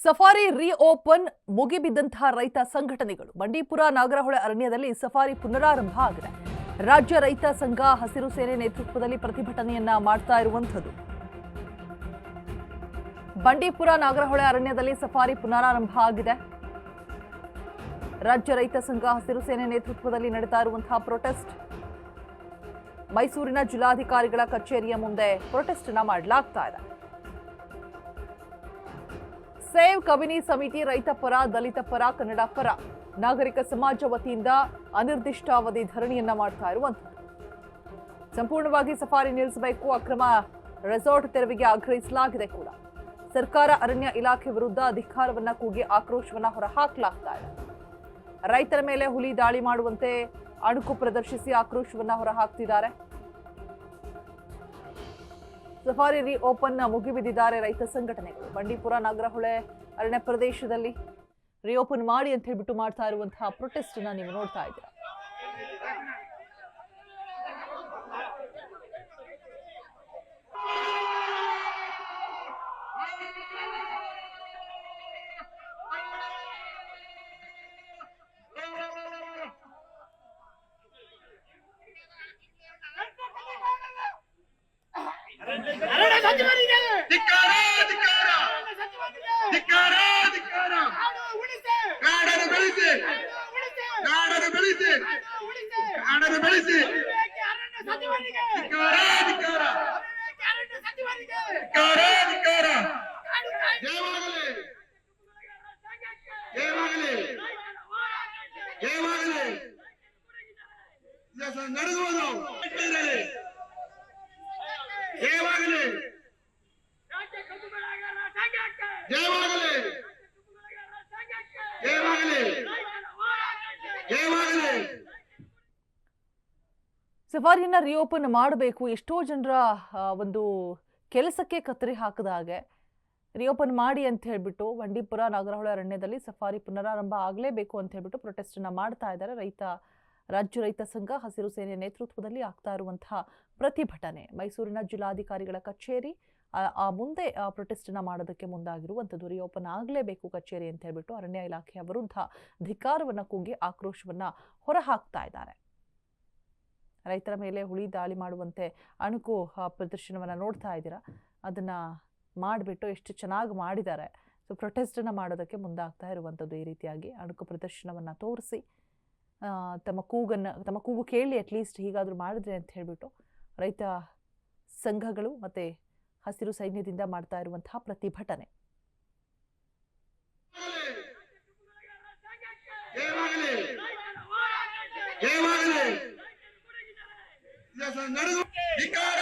Safari reopen ಮುಗಿಬಿದ್ದಂತಹ ರೈತ ಸಂಘಟನೆಗಳು ಬಂಡೀಪುರ ನಾಗರಹೊಳೆ ಅರಣ್ಯದಲ್ಲಿ ಸಫಾರಿ ಪುನರಾರಂಭ ಆಗಿದೆ. ರಾಜ್ಯ ರೈತ ಸಂಘ ಹಸಿರು ಸೇನೆ ನೇತೃತ್ವದಲ್ಲಿ ಪ್ರತಿಭಟನೆಯನ್ನ ಮಾಡ್ತಾ ಇರುವಂತದ್ದು. ಬಂಡೀಪುರ ನಾಗರಹೊಳೆ ಅರಣ್ಯದಲ್ಲಿ ಸಫಾರಿ ಪುನರಾರಂಭ ಆಗಿದೆ. ರಾಜ್ಯ ರೈತ ಸಂಘ ಹಸಿರು ಸೇನೆ ನೇತೃತ್ವದಲ್ಲಿ ನಡೆತಾ ಇರುವಂತಹ ಪ್ರೊಟೆಸ್ಟ್. ಮೈಸೂರಿನ ಜಿಲ್ಲಾಧಿಕಾರಿಗಳ ಕಚೇರಿಯ ಮುಂದೆ ಪ್ರೊಟೆಸ್ಟ್ ಅನ್ನ ಮಾಡಲಾಗ್ತಾ ಇದೆ. ಸೇವ್ ಕಬಿನಿ ಸಮಿತಿ ರೈತ ಪರ, ದಲಿತ ಪರ, ಕನ್ನಡ ಪರ, ನಾಗರಿಕ ಸಮಾಜ ವತಿಯಿಂದ ಅನಿರ್ದಿಷ್ಟಾವಧಿ ಧರಣಿಯನ್ನ ಮಾಡ್ತಾ ಇರುವಂತದ್ದು. ಸಂಪೂರ್ಣವಾಗಿ ಸಫಾರಿ ನಿಲ್ಲಿಸಬೇಕು, ಅಕ್ರಮ ರೆಸಾರ್ಟ್ ತೆರವಿಗೆ ಆಗ್ರಹಿಸಲಾಗಿದೆ ಕೂಡ. ಸರ್ಕಾರ ಅರಣ್ಯ ಇಲಾಖೆ ವಿರುದ್ಧ ಅಧಿಕಾರವನ್ನ ಕೂಗಿ ಆಕ್ರೋಶವನ್ನ ಹೊರಹಾಕಲಾಗ್ತಾ ಇದೆ. ರೈತರ ಮೇಲೆ ಹುಲಿ ದಾಳಿ ಮಾಡುವಂತೆ ಅಣುಕು ಪ್ರದರ್ಶಿಸಿ ಆಕ್ರೋಶವನ್ನ ಹೊರಹಾಕ್ತಿದ್ದಾರೆ. ಸಫಾರಿ ರೀಓಪನ್ ಮುಗಿಬಿದ್ದಿದ್ದಾರೆ ರೈತ ಸಂಘಟನೆಗಳು. ಬಂಡೀಪುರ ನಾಗರಹೊಳೆ ಅರಣ್ಯ ಪ್ರದೇಶದಲ್ಲಿ ರೀಓಪನ್ ಮಾಡಿ ಅಂತ ಹೇಳ್ಬಿಟ್ಟು ಮಾಡ್ತಾ ಇರುವಂತಹ ಪ್ರೊಟೆಸ್ಟ್ ಅನ್ನ ನೀವು ನೋಡ್ತಾ ಇದ್ದೀರಾ. ಸಫಾರಿಯನ್ನ ರಿಓಪನ್ ಮಾಡಬೇಕು, ಎಷ್ಟೋ ಜನರ ಒಂದು ಕೆಲಸಕ್ಕೆ ಕತ್ತರಿ ಹಾಕದ ಹಾಗೆ ರಿಓಪನ್ ಮಾಡಿ ಅಂತ ಹೇಳ್ಬಿಟ್ಟು ಬಂಡೀಪುರ ನಾಗರಹೊಳೆ ಅರಣ್ಯದಲ್ಲಿ ಸಫಾರಿ ಪುನರಾರಂಭ ಆಗಲೇಬೇಕು ಅಂತ ಹೇಳ್ಬಿಟ್ಟು ಪ್ರೊಟೆಸ್ಟ್ ಅನ್ನ ಮಾಡ್ತಾ ಇದ್ದಾರೆ. ರಾಜ್ಯ ರೈತ ಸಂಘ ಹಸಿರು ಸೇನೆ ನೇತೃತ್ವದಲ್ಲಿ ಆಗ್ತಾ ಇರುವಂತಹ ಪ್ರತಿಭಟನೆ. ಮೈಸೂರಿನ ಜಿಲ್ಲಾಧಿಕಾರಿಗಳ ಕಚೇರಿ ಆ ಮುಂದೆ ಪ್ರೊಟೆಸ್ಟ್ ಅನ್ನ ಮಾಡೋದಕ್ಕೆ ಮುಂದಾಗಿರುವಂಥದ್ದು. ರಿಓಪನ್ ಆಗಲೇಬೇಕು ಕಚೇರಿ ಅಂತ ಹೇಳ್ಬಿಟ್ಟು ಅರಣ್ಯ ಇಲಾಖೆಯ ವಿರುದ್ಧ ಧಿಕ್ಕಾರವನ್ನ ಕೂಗಿ ಆಕ್ರೋಶವನ್ನ ಹೊರಹಾಕ್ತಾ ಇದ್ದಾರೆ. ರೈತರ ಮೇಲೆ ಹುಲಿ ದಾಳಿ ಮಾಡುವಂತೆ ಅಣುಕು ಪ್ರದರ್ಶನವನ್ನ ನೋಡ್ತಾ ಇದ್ದೀರಾ. ಅದನ್ನ ಮಾಡಿಬಿಟ್ಟು ಎಷ್ಟು ಚೆನ್ನಾಗಿ ಮಾಡಿದ್ದಾರೆ. ಸೊ ಪ್ರೊಟೆಸ್ಟನ್ನು ಮಾಡೋದಕ್ಕೆ ಮುಂದಾಗ್ತಾ ಇರುವಂಥದ್ದು. ಈ ರೀತಿಯಾಗಿ ಅಣುಕು ಪ್ರದರ್ಶನವನ್ನು ತೋರಿಸಿ ತಮ್ಮ ಕೂಗು ಕೇಳಿ ಅಟ್ಲೀಸ್ಟ್ ಹೀಗಾದರೂ ಮಾಡಿದ್ರೆ ಅಂತ ಹೇಳಿಬಿಟ್ಟು ರೈತ ಸಂಘಗಳು ಮತ್ತು ಹಸಿರು ಸೈನ್ಯದಿಂದ ಮಾಡ್ತಾ ಇರುವಂತಹ ಪ್ರತಿಭಟನೆ. ಧಿಕ್ಕಾರ